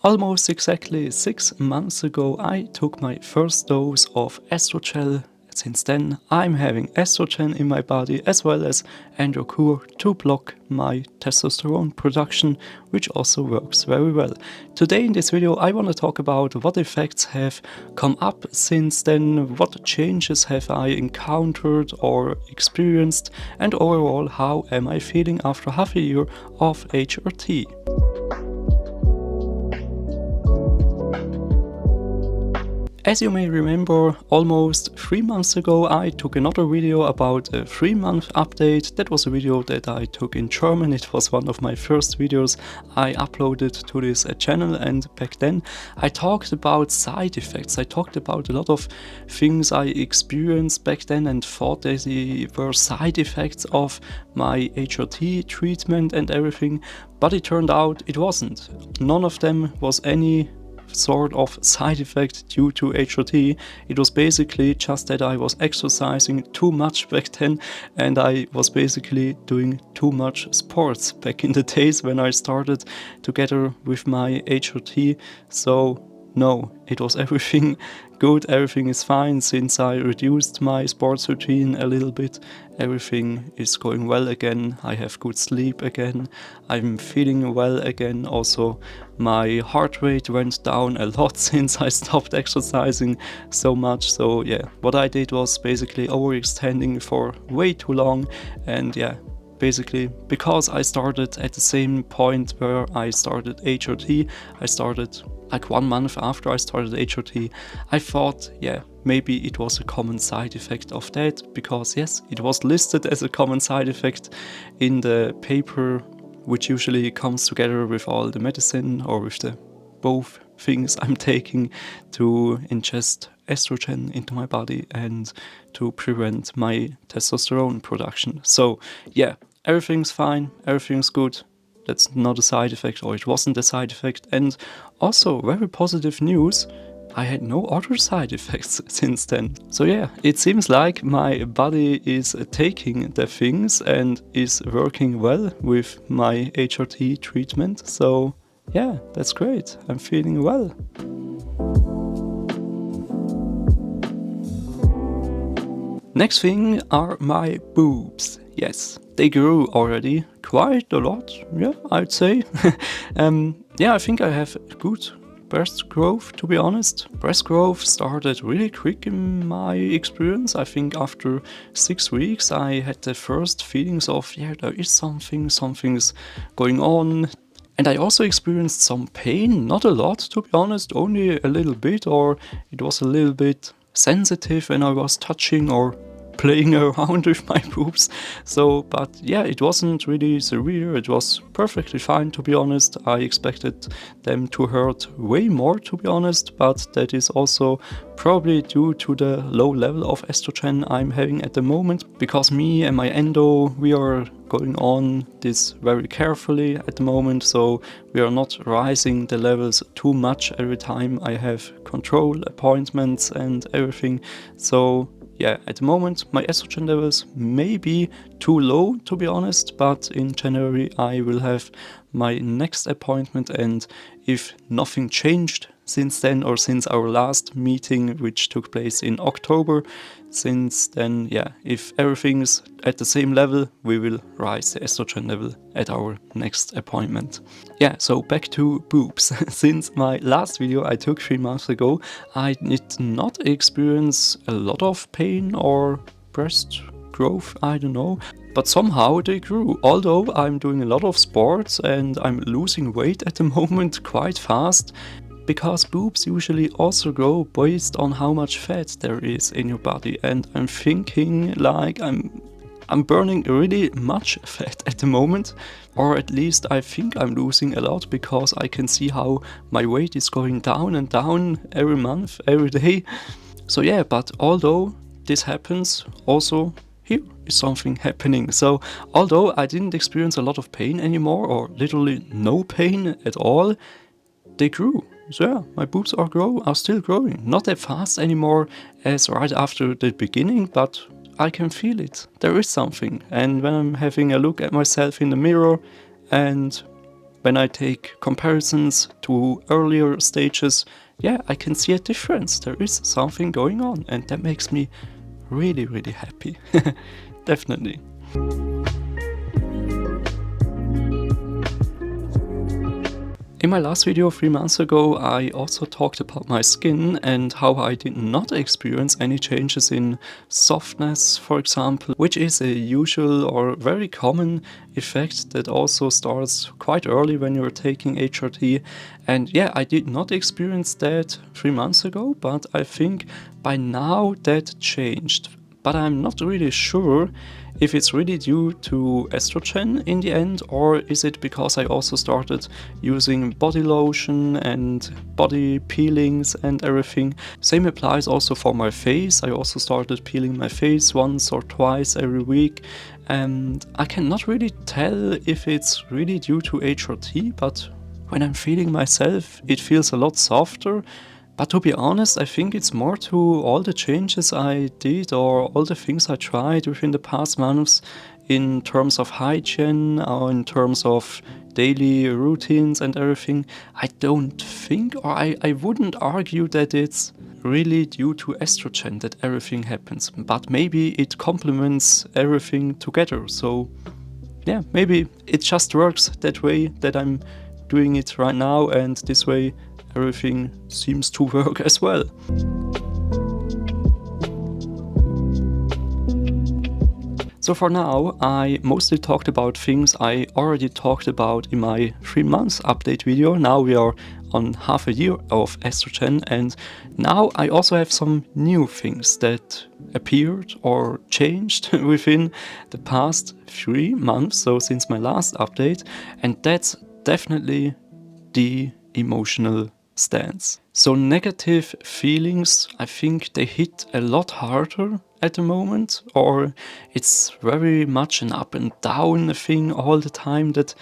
Almost exactly 6 months ago, I took my first dose of estrogel. Since then, I'm having estrogen in my body as well as Androcur to block my testosterone production, which also works very well. Today in this video, I want to talk about what effects have come up since then, what changes have I encountered or experienced, and overall, how am I feeling after half a year of HRT. As you may remember, almost 3 months ago I took another video about a 3-month update. That was a video that I took in German. It was one of my first videos I uploaded to this channel, and back then I talked about side effects. I talked about a lot of things I experienced back then and thought they were side effects of my HRT treatment and everything, but it turned out it wasn't. None of them was any sort of side effect due to HRT. It was basically just that I was exercising too much back then, and I was basically doing too much sports back in the days when I started together with my HRT. So no, it was everything good, everything is fine. Since I reduced my sports routine a little bit, everything is going well again. I have good sleep again, I'm feeling well again. Also, my heart rate went down a lot since I stopped exercising so much. So yeah, what I did was basically overextending for way too long, and yeah, basically because I started at the same point where I started HRT. I started like 1 month after I started HRT. I thought, yeah, maybe it was a common side effect of that, because yes, it was listed as a common side effect in the paper, which usually comes together with all the medicine or with the both things I'm taking to ingest estrogen into my body and to prevent my testosterone production. So yeah, everything's fine, everything's good. That's not a side effect, or it wasn't a side effect. And also, very positive news, I had no other side effects since then. So yeah, it seems like my body is taking the things and is working well with my HRT treatment. So yeah, that's great. I'm feeling well. Next thing are my boobs. Yes, they grew already quite a lot, yeah, I'd say. Yeah, I think I have good breast growth, to be honest. Breast growth started really quick in my experience. I think after 6 weeks I had the first feelings of, yeah, there is something's going on. And I also experienced some pain, not a lot, to be honest, only a little bit, or it was a little bit sensitive when I was touching or playing around with my boobs. So, but yeah, it wasn't really severe. It was perfectly fine, to be honest. I expected them to hurt way more, to be honest, but that is also probably due to the low level of estrogen I'm having at the moment, because me and my endo, we are going on this very carefully at the moment, so we are not rising the levels too much every time I have control appointments and everything. So yeah, at the moment my estrogen levels may be too low, to be honest, but in January I will have my next appointment, and if nothing changed since then, or since our last meeting, which took place in October, since then, yeah, if everything's at the same level, we will rise the estrogen level at our next appointment. Yeah, so back to boobs. Since my last video I took 3 months ago, I did not experience a lot of pain or breast growth, I don't know. But somehow they grew, although I'm doing a lot of sports and I'm losing weight at the moment quite fast, because boobs usually also grow based on how much fat there is in your body, and I'm thinking like I'm burning really much fat at the moment, or at least I think I'm losing a lot, because I can see how my weight is going down and down every month, every day. So yeah, but although this happens, also here is something happening. So although I didn't experience a lot of pain anymore, or literally no pain at all, they grew. So yeah, my boobs are still growing. Not that fast anymore as right after the beginning, but I can feel it. There is something. And when I'm having a look at myself in the mirror, and when I take comparisons to earlier stages, yeah, I can see a difference. There is something going on, and that makes me really, really happy. Definitely. In my last video 3 months ago, I also talked about my skin and how I did not experience any changes in softness, for example, which is a usual or very common effect that also starts quite early when you're taking HRT. And yeah, I did not experience that 3 months ago, but I think by now that changed. But I'm not really sure if it's really due to estrogen in the end, or is it because I also started using body lotion and body peelings and everything. Same applies also for my face. I also started peeling my face once or twice every week, and I cannot really tell if it's really due to HRT, but when I'm feeling myself, it feels a lot softer. But to be honest, I think it's more to all the changes I did or all the things I tried within the past months in terms of hygiene or in terms of daily routines and everything. I don't think, or I wouldn't argue that it's really due to estrogen that everything happens, but maybe it complements everything together. So yeah, maybe it just works that way, that I'm doing it right now, and this way everything seems to work as well. So for now, I mostly talked about things I already talked about in my 3 months update video. Now we are on half a year of estrogen, and now I also have some new things that appeared or changed within the past 3 months, so since my last update, and that's definitely the emotional stance. So negative feelings, I think they hit a lot harder at the moment, or it's very much an up and down thing all the time that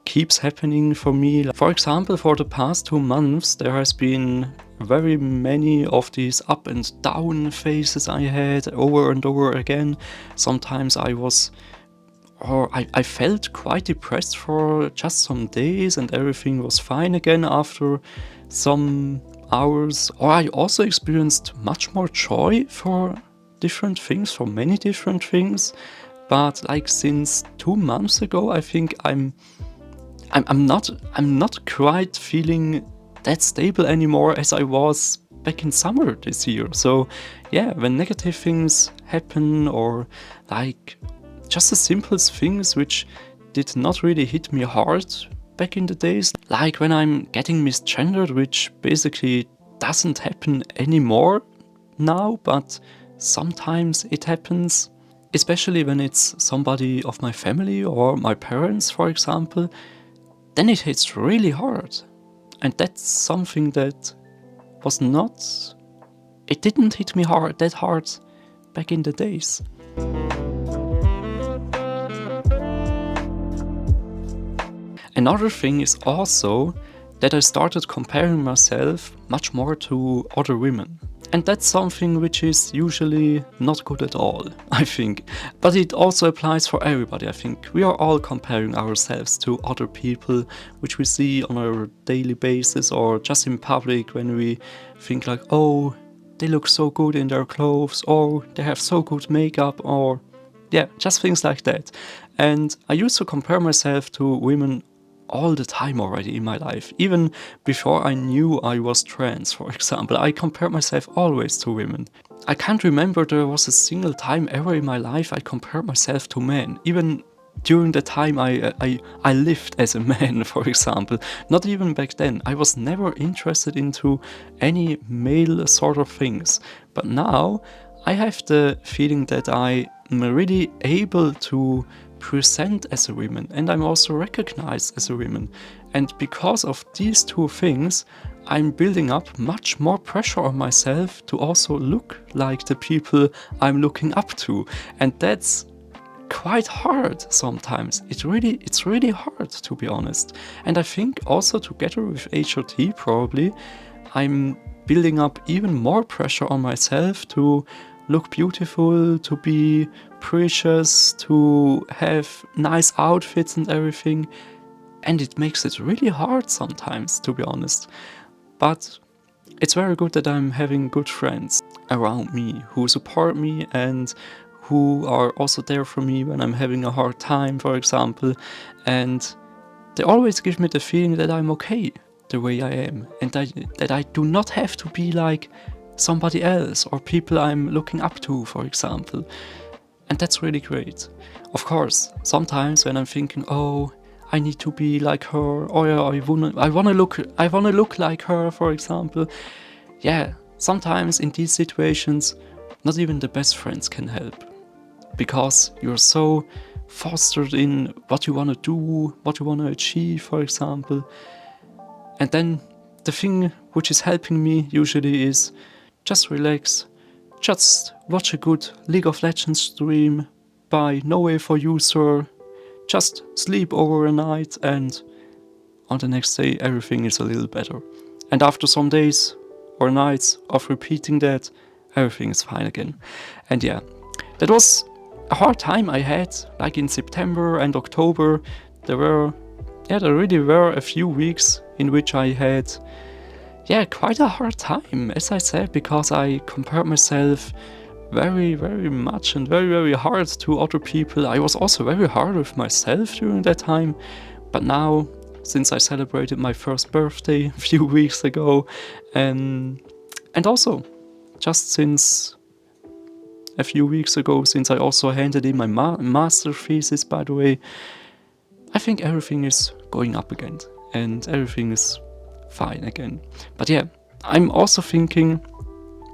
keeps happening for me. For example, for the past 2 months, there has been very many of these up and down phases I had over and over again. Sometimes I felt quite depressed for just some days and everything was fine again after some hours. Or I also experienced much more joy for different things, for many different things. But like since 2 months ago, I think I'm not quite feeling that stable anymore as I was back in summer this year. So yeah, when negative things happen, or like just the simplest things which did not really hit me hard back in the days, like when I'm getting misgendered, which basically doesn't happen anymore now, but sometimes it happens, especially when it's somebody of my family or my parents, for example, then it hits really hard. And that's something that was not, it didn't hit me that hard back in the days. Another thing is also that I started comparing myself much more to other women. And that's something which is usually not good at all, I think. But it also applies for everybody, I think. We are all comparing ourselves to other people, which we see on a daily basis or just in public when we think like, oh, they look so good in their clothes, or they have so good makeup, or yeah, just things like that. And I used to compare myself to women all the time already in my life. Even before I knew I was trans, for example, I compared myself always to women. I can't remember there was a single time ever in my life I compared myself to men. Even during the time I lived as a man, for example. Not even back then. I was never interested into any male sort of things. But now I have the feeling that I am really able to present as a woman, and I'm also recognized as a woman. And because of these two things, I'm building up much more pressure on myself to also look like the people I'm looking up to. And that's quite hard sometimes. It's really hard, to be honest. And I think also together with HRT probably, I'm building up even more pressure on myself to look beautiful, to be precious, to have nice outfits and everything. And it makes it really hard sometimes, to be honest. But it's very good that I'm having good friends around me who support me and who are also there for me when I'm having a hard time, for example. And they always give me the feeling that I'm okay the way I am, and that I do not have to be like somebody else or people I'm looking up to, for example. And that's really great. Of course, sometimes when I'm thinking, oh, I need to be like her, or I wanna look like her, for example. Yeah, sometimes in these situations, not even the best friends can help, because you're so fostered in what you want to do, what you want to achieve, for example. And then the thing which is helping me usually is just relax, just watch a good League of Legends stream by No Way For You Sir, just sleep over a night, and on the next day everything is a little better. And after some days or nights of repeating that, everything is fine again. And yeah, that was a hard time I had, like in September and October. There really were a few weeks in which I had, quite a hard time, as I said, because I compared myself very, very much and very, very hard to other people. I was also very hard with myself during that time. But now, since I celebrated my first birthday a few weeks ago, and also just since a few weeks ago, since I also handed in my master thesis, by the way, I think everything is going up again and everything is fine again. But yeah, I'm also thinking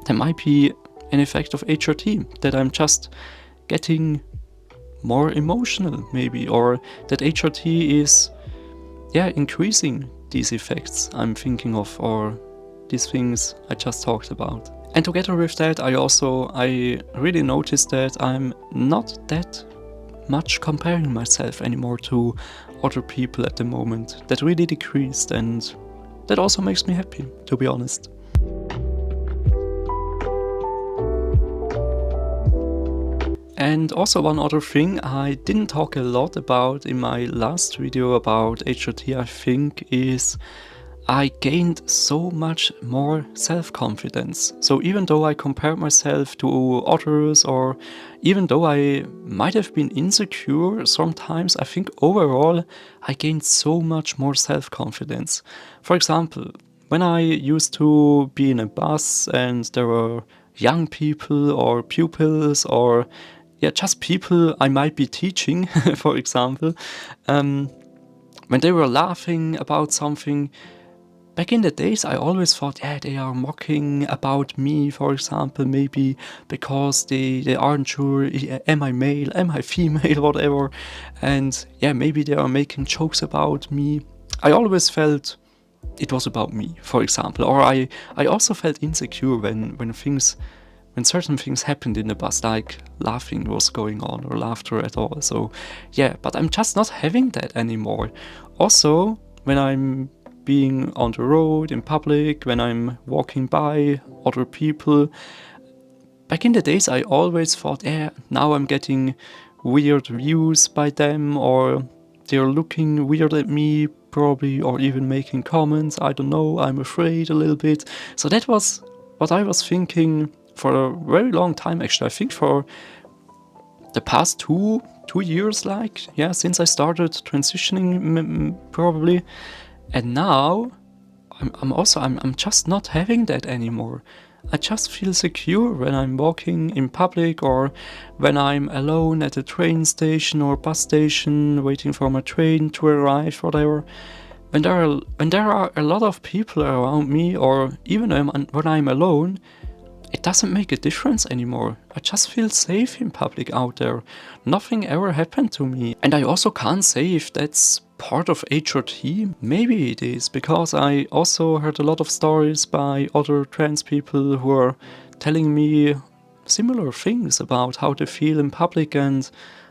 there might be an effect of HRT, that I'm just getting more emotional maybe, or that HRT is increasing these effects I'm thinking of, or these things I just talked about. And together with that, I really noticed that I'm not that much comparing myself anymore to other people at the moment. That really decreased, and that also makes me happy, to be honest. And also one other thing I didn't talk a lot about in my last video about HRT, I think, is I gained so much more self-confidence. So even though I compared myself to others, or even though I might have been insecure sometimes, I think overall I gained so much more self-confidence. For example, when I used to be in a bus and there were young people or pupils, or just people I might be teaching, for example, when they were laughing about something, back in the days, I always thought, they are mocking about me, for example, maybe because they aren't sure, am I male, am I female, whatever. And maybe they are making jokes about me. I always felt it was about me, for example. Or I also felt insecure when certain things happened in the bus, like laughing was going on or laughter at all. So but I'm just not having that anymore. Also, when I'm being on the road, in public, when I'm walking by other people, back in the days I always thought, now I'm getting weird views by them, or they're looking weird at me probably, or even making comments, I don't know, I'm afraid a little bit. So that was what I was thinking for a very long time, actually. I think for the past two years, since I started transitioning, probably. And now I'm just not having that anymore. I just feel secure when I'm walking in public, or when I'm alone at a train station or bus station waiting for my train to arrive, whatever. When there are a lot of people around me, or even when I'm alone, it doesn't make a difference anymore. I just feel safe in public out there. Nothing ever happened to me. And I also can't say if that's part of HRT. Maybe it is, because I also heard a lot of stories by other trans people who are telling me similar things about how they feel in public and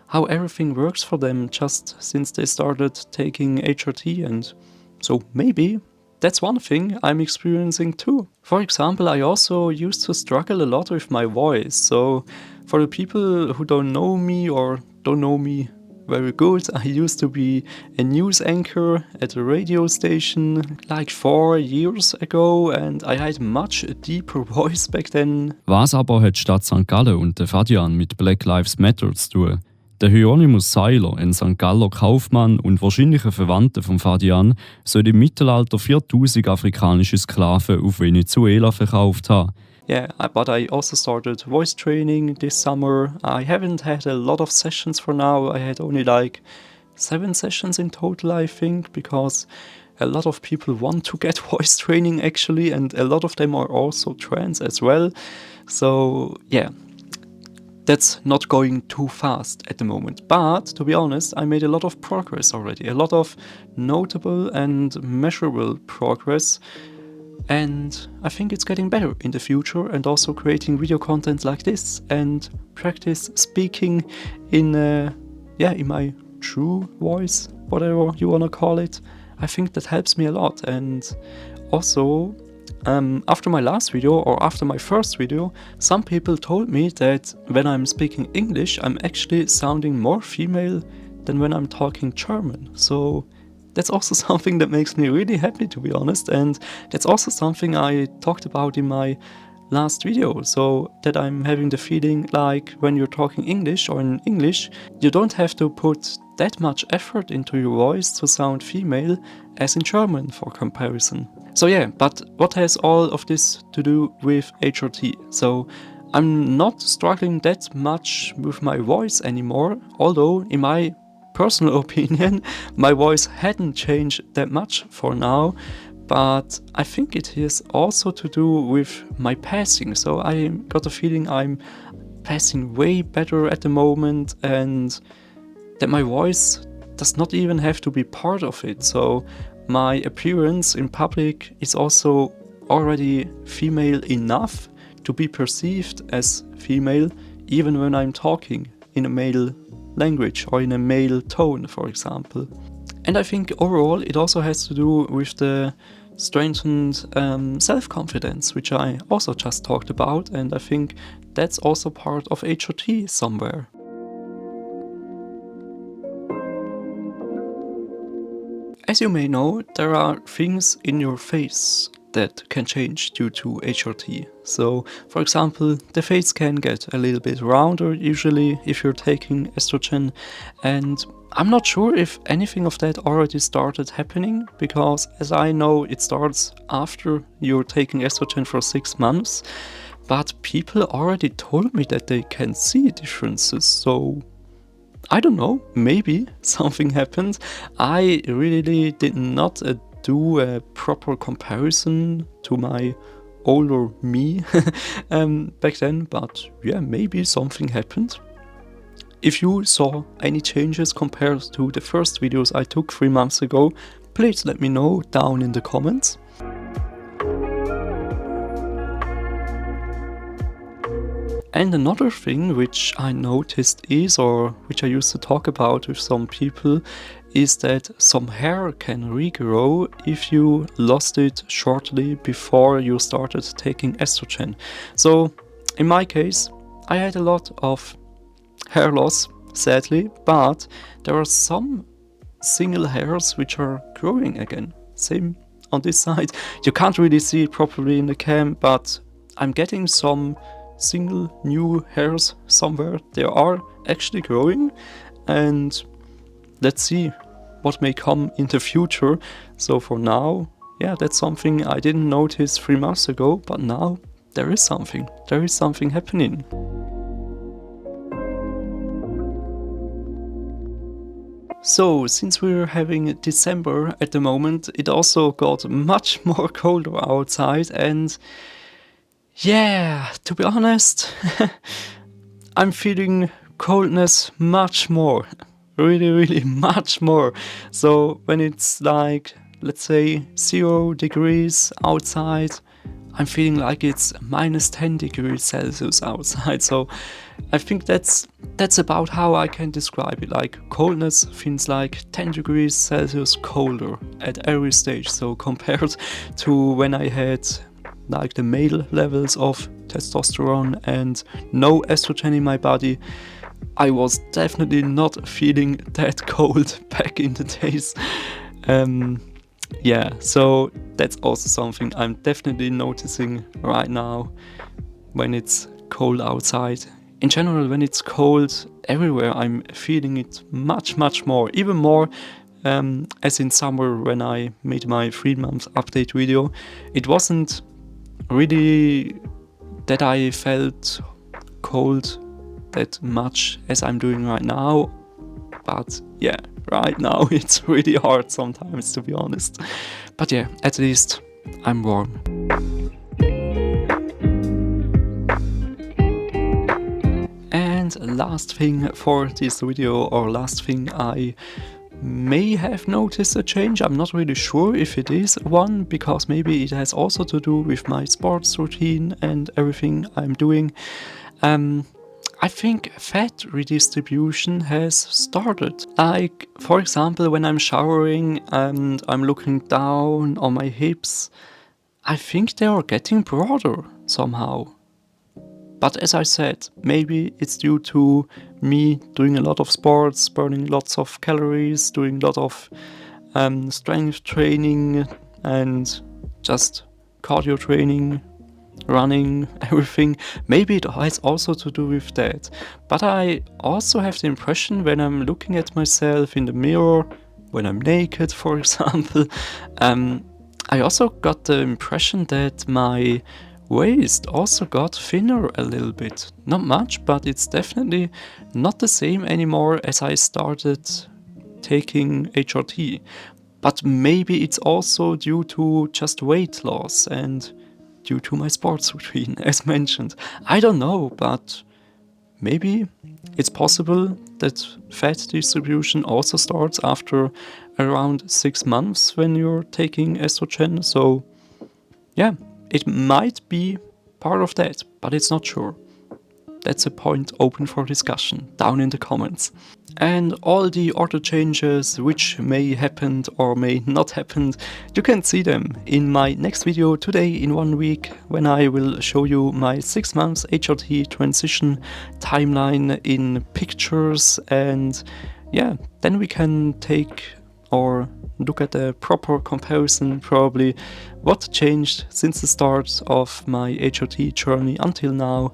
how everything works for them just since they started taking HRT. And so maybe that's one thing I'm experiencing too. For example, I also used to struggle a lot with my voice. So for the people who don't know me, or don't know me very good. I used to be a news anchor at a radio station like 4 years ago and I had much deeper voice back then. Was aber hat die Stadt St. Gallen und der Fadian mit Black Lives Matter zu tun? Der Hieronymus Seiler, ein St. Galler Kaufmann und wahrscheinlicher Verwandter von Fadian, soll im Mittelalter 4000 afrikanische Sklaven auf Venezuela verkauft haben. Yeah, but I also started voice training this summer. I haven't had a lot of sessions for now. I had only like 7 sessions in total, I think, because a lot of people want to get voice training actually, and a lot of them are also trans as well. So yeah, that's not going too fast at the moment. But to be honest, I made a lot of progress already, a lot of notable and measurable progress. And I think it's getting better in the future, and also creating video content like this and practice speaking in my true voice, whatever you wanna call it. I think that helps me a lot. And also, after my last video or after my first video, some people told me that when I'm speaking English, I'm actually sounding more female than when I'm talking German. So that's also something that makes me really happy, to be honest, and that's also something I talked about in my last video, so that I'm having the feeling like when you're talking English or in English, you don't have to put that much effort into your voice to sound female as in German for comparison. So yeah, but what has all of this to do with HRT? So I'm not struggling that much with my voice anymore, although in my personal opinion, my voice hadn't changed that much for now, but I think it has also to do with my passing. So I got a feeling I'm passing way better at the moment, and that my voice does not even have to be part of it. So my appearance in public is also already female enough to be perceived as female, even when I'm talking in a male language or in a male tone, for example. And I think overall it also has to do with the strengthened self-confidence, which I also just talked about, and I think that's also part of HRT somewhere. As you may know, there are things in your face that can change due to HRT. So, for example, the face can get a little bit rounder usually if you're taking estrogen, and I'm not sure if anything of that already started happening, because as I know it starts after you're taking estrogen for 6 months, but people already told me that they can see differences, so I don't know, maybe something happened. I really did not do a proper comparison to my older me back then, but yeah, maybe something happened. If you saw any changes compared to the first videos I took 3 months ago, please let me know down in the comments. And another thing which I noticed is, or which I used to talk about with some people, is that some hair can regrow if you lost it shortly before you started taking estrogen. So in my case, I had a lot of hair loss, sadly, but there are some single hairs which are growing again. Same on this side. You can't really see it properly in the cam, but I'm getting some single new hairs somewhere. They are actually growing, and let's see what may come in the future. So for now, yeah, that's something I didn't notice 3 months ago, but now there is something happening. So, since we're having December at the moment, it also got much more colder outside, and yeah, to be honest, I'm feeling coldness much more. Really much more. So when it's like, let's say 0 degrees outside, I'm feeling like it's minus 10 degrees Celsius outside. So I think that's about how I can describe it. Like, coldness feels like 10 degrees Celsius colder at every stage. So compared to when I had like the male levels of testosterone and no estrogen in my body, I was definitely not feeling that cold back in the days. Yeah, so that's also something I'm definitely noticing right now when it's cold outside. In general, when it's cold everywhere, I'm feeling it much more, even more as in summer when I made my 3-month update video. It wasn't really that I felt cold that much as I'm doing right now, but yeah, right now it's really hard sometimes, to be honest. But yeah, at least I'm warm. And last thing for this video, or last thing, I may have noticed a change. I'm not really sure if it is one, because maybe it has also to do with my sports routine and everything I'm doing. I think fat redistribution has started. Like, for example, when I'm showering and I'm looking down on my hips, I think they are getting broader somehow. But as I said, maybe it's due to me doing a lot of sports, burning lots of calories, doing a lot of strength training and just cardio training, running, everything. Maybe it has also to do with that. But I also have the impression when I'm looking at myself in the mirror, when I'm naked, for example, I also got the impression that my waist also got thinner a little bit. Not much, but it's definitely not the same anymore as I started taking HRT. But maybe it's also due to just weight loss and due to my sports routine, as mentioned. I don't know, but maybe it's possible that fat distribution also starts after around 6 months when you're taking estrogen. So yeah, it might be part of that, but it's not sure. That's a point open for discussion down in the comments. And all the other changes which may happen or may not happen, you can see them in my next video today in 1 week, when I will show you my 6 months HRT transition timeline in pictures. And yeah, then we can take or look at a proper comparison, probably what changed since the start of my HRT journey until now.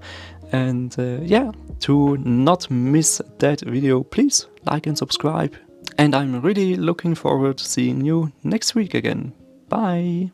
And yeah, to not miss that video, please like and subscribe. And I'm really looking forward to seeing you next week again. Bye!